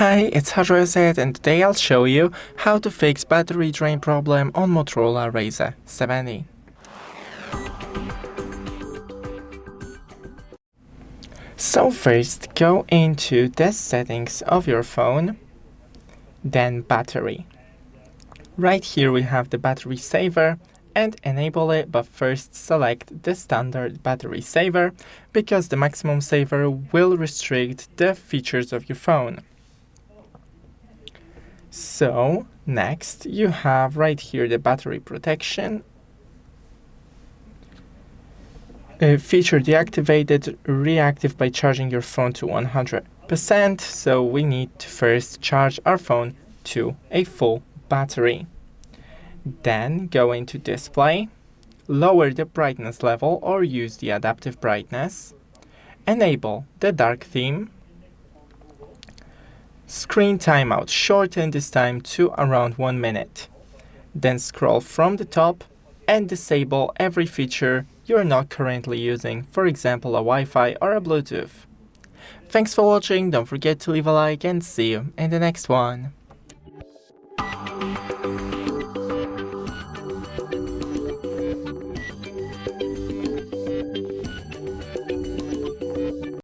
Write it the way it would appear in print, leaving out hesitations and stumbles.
Hi, it's Hazrat and today I'll show you how to fix battery drain problem on Motorola Razr 70. So first, go into the settings of your phone, then battery. Right here we have the battery saver and enable it, but first select the standard battery saver because the maximum saver will restrict the features of your phone. So next you have right here the battery protection. Feature deactivated, reactive by charging your phone to 100%. So we need to first charge our phone to a full battery. Then go into display, lower the brightness level or use the adaptive brightness, enable the dark theme, Screen Timeout, shorten this time to around 1 minute. Then scroll from the top and disable every feature you're not currently using, for example a Wi-Fi or a Bluetooth. Thanks for watching, don't forget to leave a like and see you in the next one.